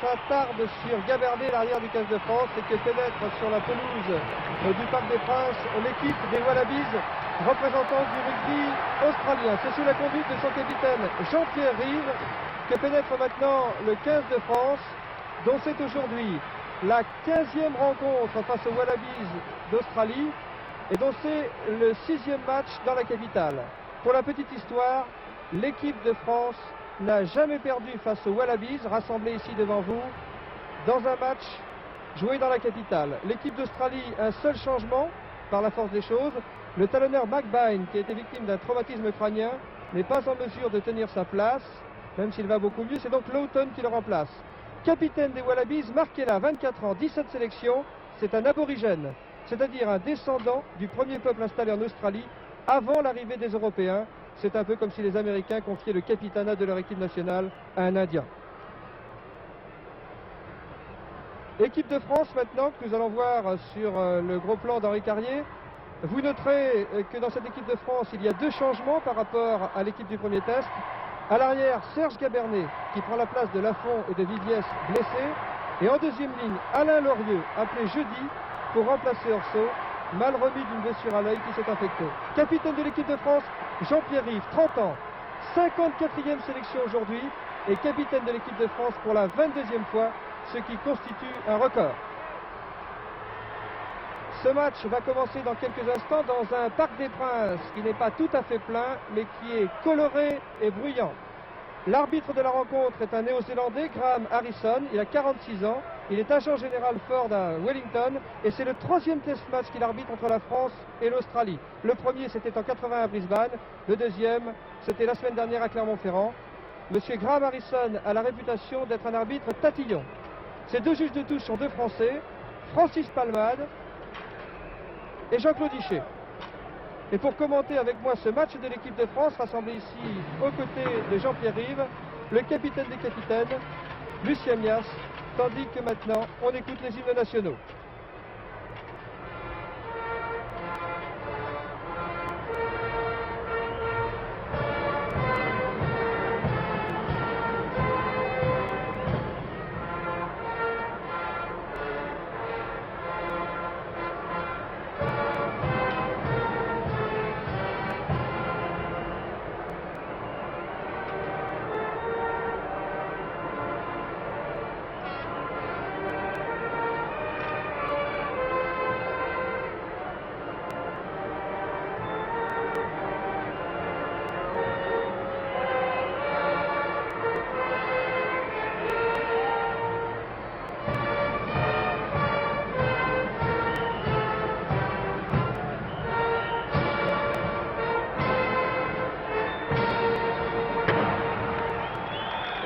s'attarde sur Gabernet, l'arrière du 15 de France, et que pénètre sur la pelouse du Parc des Princes l'équipe des Wallabies, représentante du rugby australien. C'est sous la conduite de son capitaine Jean-Pierre Rive que pénètre maintenant le 15 de France, dont c'est aujourd'hui la 15e rencontre face aux Wallabies d'Australie et dont c'est le 6e match dans la capitale. Pour la petite histoire, l'équipe de France n'a jamais perdu face aux Wallabies, rassemblés ici devant vous, dans un match joué dans la capitale. L'équipe d'Australie, un seul changement, par la force des choses. Le talonneur McBain, qui a été victime d'un traumatisme crânien, n'est pas en mesure de tenir sa place, même s'il va beaucoup mieux. C'est donc Lawton qui le remplace. Capitaine des Wallabies, Mark Ella, 24 ans, 17 sélections. C'est un aborigène, c'est-à-dire un descendant du premier peuple installé en Australie avant l'arrivée des Européens. C'est un peu comme si les Américains confiaient le capitanat de leur équipe nationale à un Indien. Équipe de France maintenant, que nous allons voir sur le gros plan d'Henri Carrier. Vous noterez que dans cette équipe de France, il y a deux changements par rapport à l'équipe du premier test. À l'arrière, Serge Gabernet, qui prend la place de Lafont et de Viviès, blessés. Et en deuxième ligne, Alain Lorieux, appelé jeudi pour remplacer Orso, mal remis d'une blessure à l'œil qui s'est infectée. Capitaine de l'équipe de France, Jean-Pierre Rive, 30 ans, 54e sélection aujourd'hui, et capitaine de l'équipe de France pour la 22e fois, ce qui constitue un record. Ce match va commencer dans quelques instants dans un Parc des Princes qui n'est pas tout à fait plein, mais qui est coloré et bruyant. L'arbitre de la rencontre est un Néo-Zélandais, Graham Harrison. Il a 46 ans. Il est agent général Ford à Wellington. Et c'est le 3e test match qu'il arbitre entre la France et l'Australie. Le premier, c'était en 81 à Brisbane. Le deuxième, c'était la semaine dernière à Clermont-Ferrand. Monsieur Graham Harrison a la réputation d'être un arbitre tatillon. Ces deux juges de touche sont deux Français, Francis Palmade et Jean-Claude Hichet. Et pour commenter avec moi ce match de l'équipe de France, rassemblé ici aux côtés de Jean-Pierre Rive, le capitaine des capitaines, Lucien Mias, tandis que maintenant on écoute les hymnes nationaux.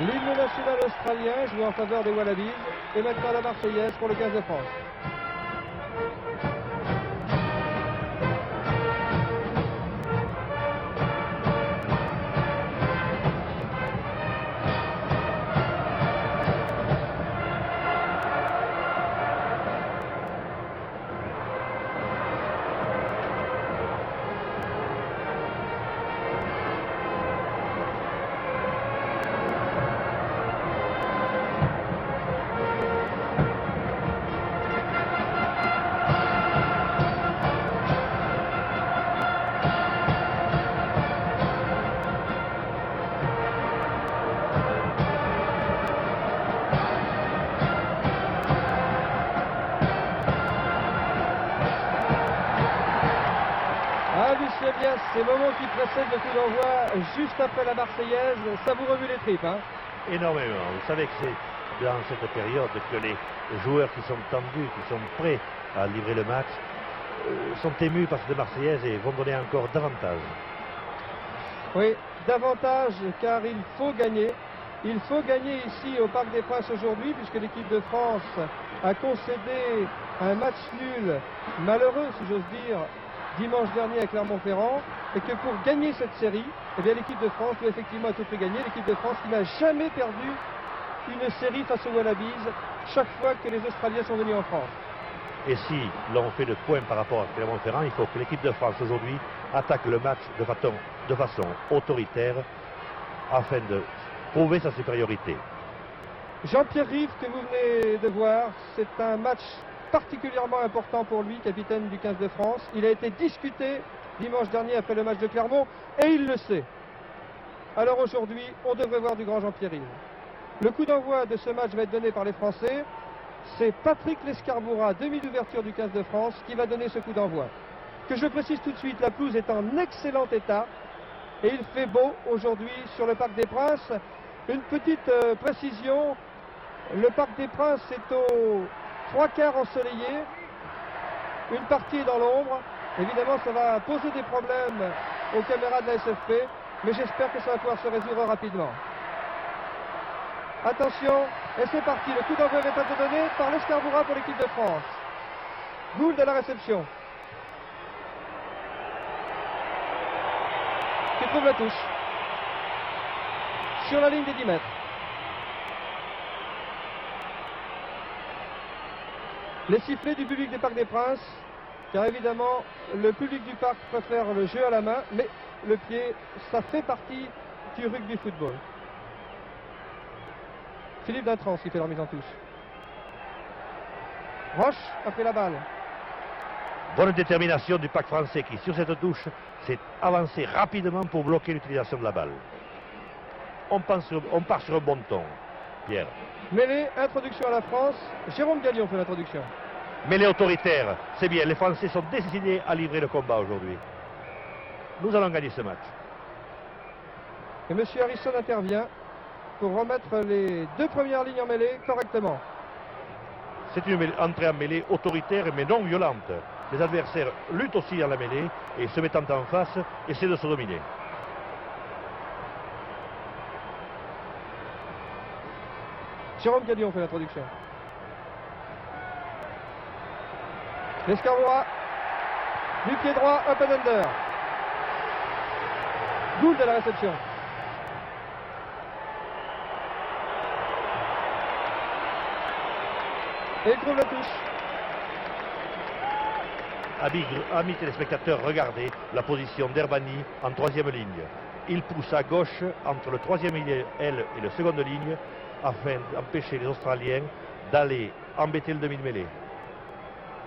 L'hymne national australien joué en faveur des Wallabies et maintenant la Marseillaise pour le 15 de France. Lucien Mias, ces moments qui précèdent le coup d'envoi juste après la Marseillaise, ça vous remue les tripes, hein? Énormément. Vous savez que c'est dans cette période que les joueurs qui sont tendus, qui sont prêts à livrer le match, sont émus par cette Marseillaise et vont donner encore davantage. Oui, davantage, car il faut gagner. Il faut gagner ici au Parc des Princes aujourd'hui, puisque l'équipe de France a concédé un match nul, malheureux si j'ose dire, dimanche dernier à Clermont-Ferrand, et que pour gagner cette série, eh bien l'équipe de France doit effectivement à tout prix gagner. L'équipe de France qui n'a jamais perdu une série face aux Wallabies chaque fois que les Australiens sont venus en France. Et si l'on fait le point par rapport à Clermont-Ferrand, il faut que l'équipe de France aujourd'hui attaque le match de façon autoritaire afin de prouver sa supériorité. Jean-Pierre Rive, que vous venez de voir, c'est un match particulièrement important pour lui, capitaine du 15 de France. Il a été discuté dimanche dernier après le match de Clermont et il le sait. Alors aujourd'hui, on devrait voir du grand Jean-Pierre Rive. Le coup d'envoi de ce match va être donné par les Français. C'est Patrick Lescarboura, demi d'ouverture du 15 de France, qui va donner ce coup d'envoi. Que je précise tout de suite, la pelouse est en excellent état et il fait beau aujourd'hui sur le Parc des Princes. Une petite précision, le Parc des Princes est aux 3/4 ensoleillé, une partie est dans l'ombre. Évidemment, ça va poser des problèmes aux caméras de la SFP, mais j'espère que ça va pouvoir se résoudre rapidement. Attention, et c'est parti, le coup d'envoi va être donné par Lescarboura pour l'équipe de France. Gould à la réception. Qui trouve la touche. Sur la ligne des 10 mètres. Les sifflets du public du Parc des Princes, car évidemment, le public du parc préfère le jeu à la main, mais le pied, ça fait partie du rugby football. Philippe Dintrans qui fait la remise en touche. Roche a pris la balle. Bonne détermination du pack français qui, sur cette touche, s'est avancé rapidement pour bloquer l'utilisation de la balle. On part sur un bon ton, Pierre. Mêlée, introduction à la France. Jérôme Galion fait l'introduction. Mêlée autoritaire, c'est bien. Les Français sont décidés à livrer le combat aujourd'hui. Nous allons gagner ce match. Et M. Harrison intervient pour remettre les deux premières lignes en mêlée correctement. C'est une entrée en mêlée autoritaire mais non violente. Les adversaires luttent aussi dans la mêlée et se mettant en face, essaient de se dominer. Jérôme Galion fait l'introduction. Lescarboura, du pied droit, up and under. Gould à la réception. Et il trouve la touche. Amis téléspectateurs, regardez la position d'Herbani en troisième ligne. Il pousse à gauche entre le troisième aile et le seconde ligne afin d'empêcher les Australiens d'aller embêter le demi-mêlée.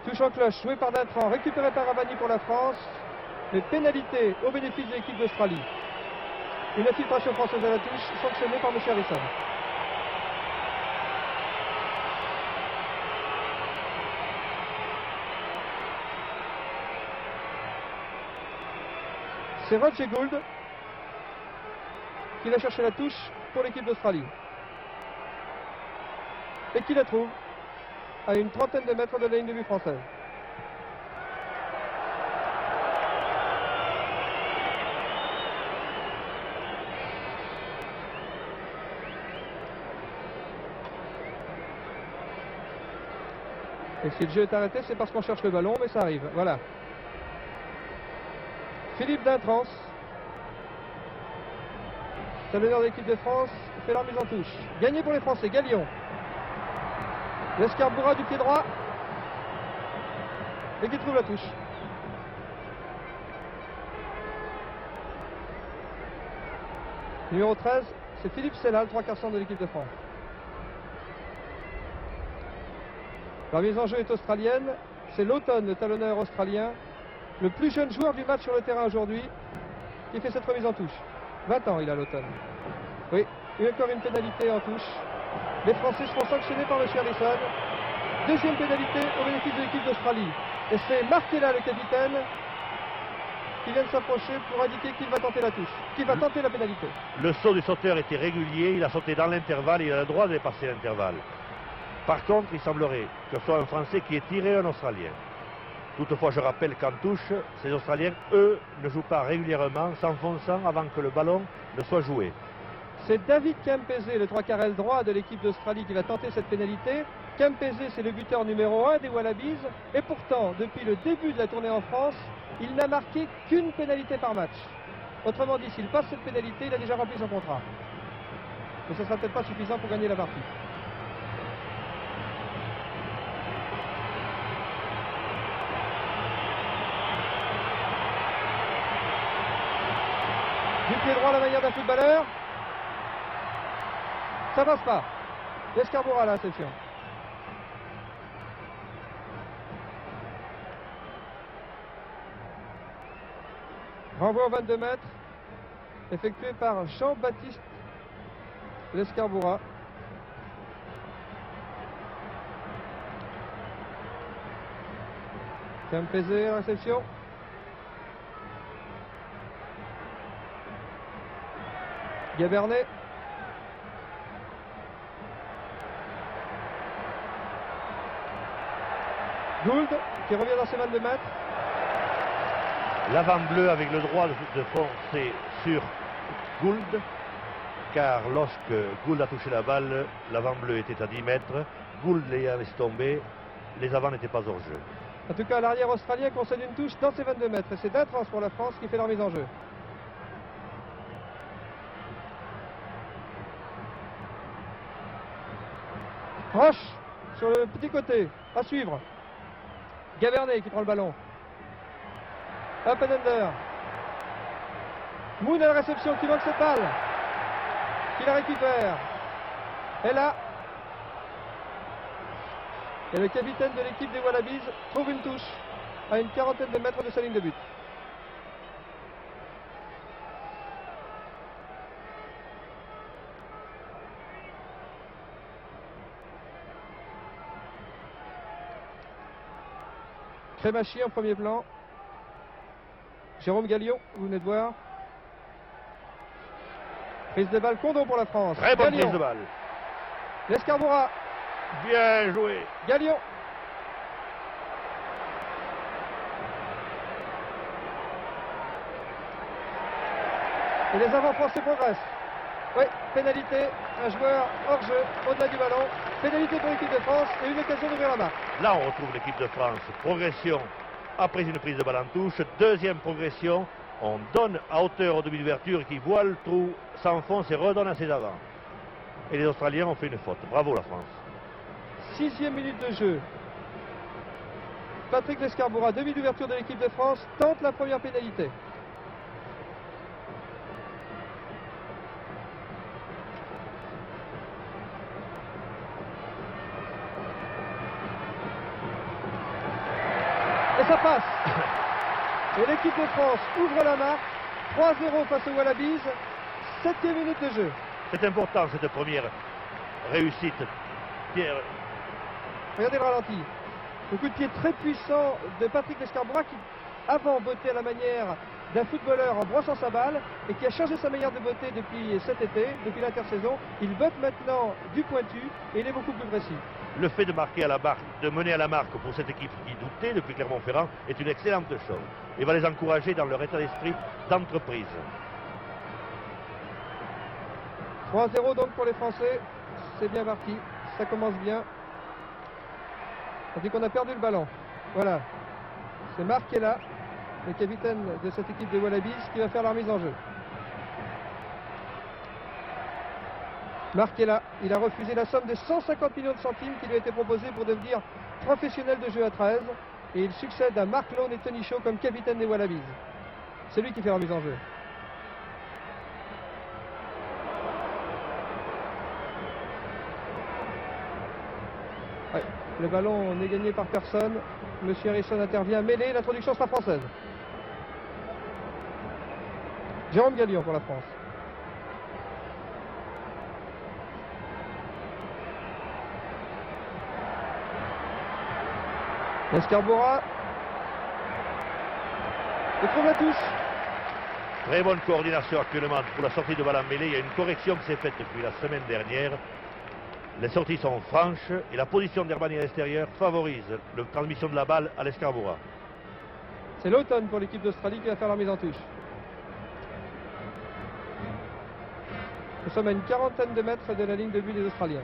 Touche en cloche, joué par Dintrans, récupéré par Herbani pour la France. Les pénalités au bénéfice de l'équipe d'Australie. Une infiltration française à la touche, sanctionnée par M. Harrison. C'est Roger Gould qui va chercher la touche pour l'équipe d'Australie. Et qui la trouve à une trentaine de mètres de la ligne de but française. Et si le jeu est arrêté, c'est parce qu'on cherche le ballon, mais ça arrive. Voilà. Philippe Dintrans, talonneur de l'équipe de France, fait la remise en touche. Gagné pour les Français, Galion. Lescarboura du pied droit. Et qui trouve la touche. Numéro 13, c'est Philippe Sellal, 3/4 de l'équipe de France. La mise en jeu est australienne. C'est Lawton, le talonneur australien, le plus jeune joueur du match sur le terrain aujourd'hui, qui fait cette remise en touche. 20 ans, il a Lawton. Oui, il y a encore une pénalité en touche. Les Français seront sanctionnés par M. Harrison. Deuxième pénalité au bénéfice de l'équipe d'Australie. Et c'est Marquella, le capitaine, qui vient de s'approcher pour indiquer qu'il va tenter la touche, qu'il va tenter la pénalité. Le saut du sauteur était régulier, il a sauté dans l'intervalle, il a le droit de dépasser l'intervalle. Par contre, il semblerait que ce soit un Français qui ait tiré un Australien. Toutefois, je rappelle qu'en touche, ces Australiens, eux, ne jouent pas régulièrement, s'enfonçant avant que le ballon ne soit joué. C'est David Kempese, le 3/4 aile droit de l'équipe d'Australie, qui va tenter cette pénalité. Kempese, c'est le buteur numéro 1 des Wallabies. Et pourtant, depuis le début de la tournée en France, il n'a marqué qu'une pénalité par match. Autrement dit, s'il passe cette pénalité, il a déjà rempli son contrat. Mais ce ne sera peut-être pas suffisant pour gagner la partie. Du pied droit à la manière d'un footballeur. Ça passe pas. L'Escarborough à la réception. Renvoi aux 22 mètres, effectué par Jean-Baptiste L'Escarborough. Kempese à la réception. Gabernet. Gould qui revient dans ses 22 mètres. L'avant bleu avec le droit de foncer sur Gould, car lorsque Gould a touché la balle, l'avant bleu était à 10 mètres. Gould l'ayant laissé tomber, les avants n'étaient pas hors jeu. En tout cas, l'arrière australien concède une touche dans ses 22 mètres. Et c'est d'intrance pour la France qui fait leur mise en jeu. Roche sur le petit côté, à suivre. Gavernet qui prend le ballon. Up and under. Moon à la réception qui manque cette balle. Qui la récupère. Et là. Et le capitaine de l'équipe des Wallabies trouve une touche à une quarantaine de mètres de sa ligne de but. Crémachi en premier plan. Jérôme Gallion, vous venez de voir. Prise de balle Condon pour la France. Très bonne Gallion. prise de balle. L'Escarborough. Bien joué. Gallion. Et les avants français progressent. Oui, pénalité, un joueur hors jeu, au-delà du ballon. Pénalité pour l'équipe de France et une occasion d'ouvrir la marque. Là, on retrouve l'équipe de France. Progression après une prise de balle en touche. Deuxième progression, on donne à hauteur au demi d'ouverture qui voit le trou, s'enfonce et redonne à ses avants. Et les Australiens ont fait une faute. Bravo la France. 6e minute de jeu. Patrick L'Escarborough, demi d'ouverture de l'équipe de France, tente la première pénalité. Et ça passe. Et l'équipe de France ouvre la marque. 3-0 face aux Wallabies. 7e minute de jeu. C'est important cette première réussite. Pierre. Regardez le ralenti. Le coup de pied très puissant de Patrick L'Escarborough qui, avant, bottait à la manière d'un footballeur en brossant sa balle et qui a changé sa manière de botter depuis cet été, depuis l'intersaison. Il botte maintenant du pointu et il est beaucoup plus précis. Le fait de marquer à la marque, de mener à la marque pour cette équipe qui doutait depuis Clermont-Ferrand est une excellente chose et va les encourager dans leur état d'esprit d'entreprise. 3-0 donc pour les Français. C'est bien parti. Ça commence bien. On dit qu'on a perdu le ballon. Voilà. C'est Marc qui est là, le capitaine de cette équipe des Wallabies, qui va faire leur mise en jeu. Marc est là. Il a refusé la somme de 150 millions de centimes qui lui a été proposée pour devenir professionnel de jeu à 13. Et il succède à Marc Lone et Tony Shaw comme capitaine des Wallabies. C'est lui qui fait leur mise en jeu. Ouais, le ballon n'est gagné par personne. Monsieur Harrison intervient mêlé. L'introduction sera française. Jérôme Gallion pour la France. L'Escarborough. Il trouve la touche. Très bonne coordination actuellement pour la sortie de balle en mêlée. Il y a une correction qui s'est faite depuis la semaine dernière. Les sorties sont franches et la position d'Herbani à l'extérieur favorise la transmission de la balle à l'Escarborough. C'est l'automne pour l'équipe d'Australie qui va faire la mise en touche. Nous sommes à une quarantaine de mètres de la ligne de but des Australiens.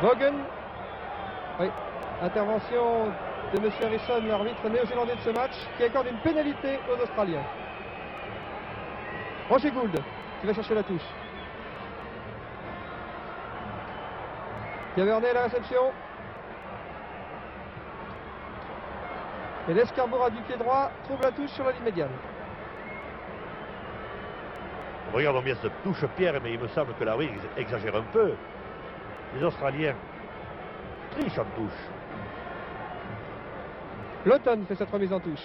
Vaughan. Oui, intervention de M. Harrison, l'arbitre néo-zélandais de ce match, qui accorde une pénalité aux Australiens. Roger Gould qui va chercher la touche. Gavernet à la réception. Et l'Escarborough du pied droit trouve la touche sur la ligne médiane. Regardons bien cette touche, Pierre, mais il me semble que l'arbitre exagère un peu. Les Australiens trichent en touche. Lawton fait cette remise en touche.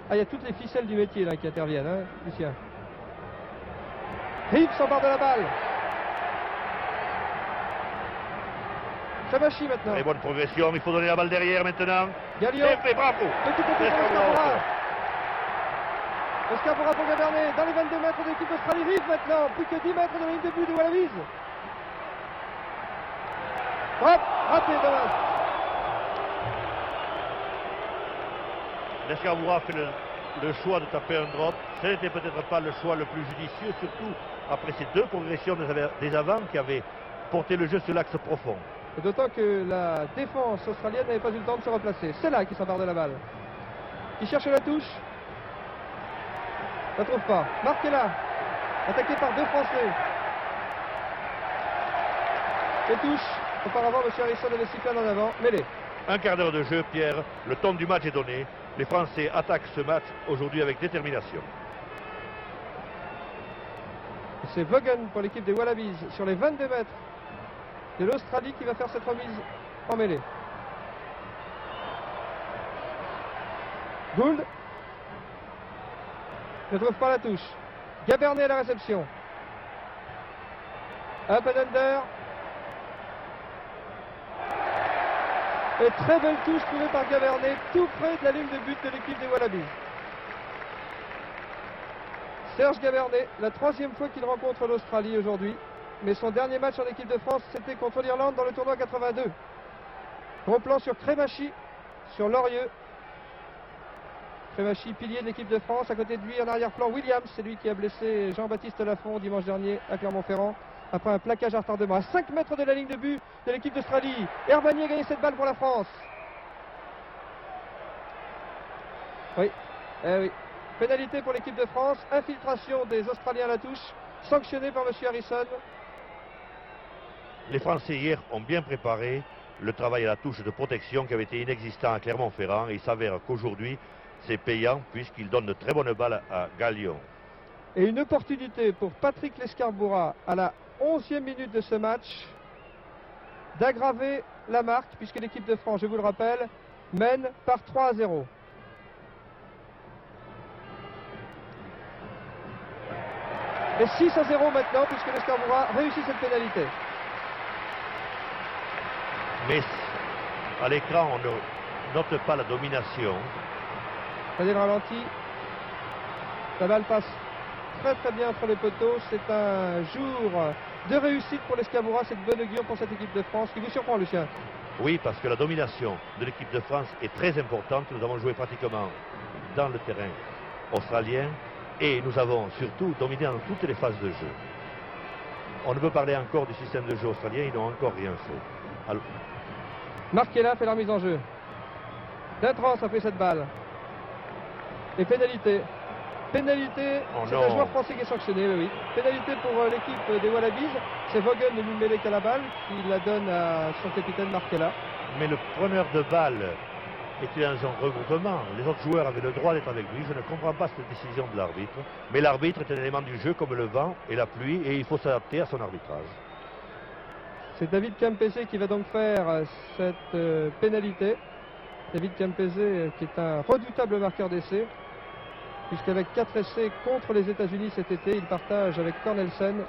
Ah, il y a toutes les ficelles du métier là qui interviennent, hein, Lucien. Reeves s'empare de la balle. Chamachi maintenant. Très bonne progression, il faut donner la balle derrière maintenant. Gallio. C'est fait, bravo. Petit côté pour Escarbora. Escarbora pour Gabernet. Dans les 22 mètres de l'équipe d'Australie. Reeves maintenant. Plus que 10 mètres de la ligne de but de Wallabies. Hop, raté, dommage. Escarbora fait le choix de taper un drop. Ce n'était peut-être pas le choix le plus judicieux, surtout après ces deux progressions des avants qui avaient porté le jeu sur l'axe profond. D'autant que la défense australienne n'avait pas eu le temps de se replacer. C'est là qui s'empare de la balle. Qui cherche la touche. Ne la trouve pas. Marquez-la. Attaqué par deux Français. Et touche. Auparavant, M. Harrison avait sifflé en avant. Mêlée. Un quart d'heure de jeu, Pierre. Le ton du match est donné. Les Français attaquent ce match aujourd'hui avec détermination. C'est Vaughan pour l'équipe des Wallabies sur les 22 mètres de l'Australie qui va faire cette remise en mêlée. Gould ne trouve pas la touche. Gabernet à la réception. Up and under. Et très belle touche trouvée par Gabernet, tout près de la ligne de but de l'équipe des Wallabies. Serge Gabernet, la troisième fois qu'il rencontre l'Australie aujourd'hui, mais son dernier match en équipe de France, c'était contre l'Irlande dans le tournoi 82. Gros plan sur Crémachi, sur Lorieux. Crémachi, pilier de l'équipe de France. À côté de lui, en arrière-plan, Williams, c'est lui qui a blessé Jean-Baptiste Lafont dimanche dernier à Clermont-Ferrand, après un plaquage à retardement. À 5 mètres de la ligne de but de l'équipe d'Australie. Herbagny a gagné cette balle pour la France. Oui, oui. Pénalité pour l'équipe de France. Infiltration des Australiens à la touche. Sanctionné par M. Harrison. Les Français hier ont bien préparé le travail à la touche de protection qui avait été inexistant à Clermont-Ferrand. Et il s'avère qu'aujourd'hui, c'est payant puisqu'il donne de très bonnes balles à Gallio. Et une opportunité pour Patrick Lescarbura à la 11e minute de ce match d'aggraver la marque puisque l'équipe de France, je vous le rappelle, mène par 3-0. Et 6-0 maintenant puisque Lescarbura réussit cette pénalité. Mais à l'écran, on ne note pas la domination. Regardez le ralenti. La balle passe très bien entre les poteaux. C'est un jour de réussite pour l'Escarbura. C'est de bon augure pour cette équipe de France. Qui vous surprend, Lucien? Oui, parce que la domination de l'équipe de France est très importante. Nous avons joué pratiquement dans le terrain australien et nous avons surtout dominé dans toutes les phases de jeu. On ne peut parler encore du système de jeu australien, ils n'ont encore rien fait. Alors... Marquez-la fait la remise en jeu. D'Intrance a fait cette balle. Et pénalité. Pénalité, c'est un joueur français qui est sanctionné, oui. Pénalité pour l'équipe des Wallabies. C'est Vaughan de Lumelec à la balle qui la donne à son capitaine Marquella. Mais le preneur de balle était dans un regroupement. Les autres joueurs avaient le droit d'être avec lui. Je ne comprends pas cette décision de l'arbitre. Mais l'arbitre est un élément du jeu comme le vent et la pluie et il faut s'adapter à son arbitrage. C'est David Campese qui va donc faire cette pénalité. David Campese qui est un redoutable marqueur d'essais, puisqu'avec 4 essais contre les États-Unis cet été, il partage avec Cornelsen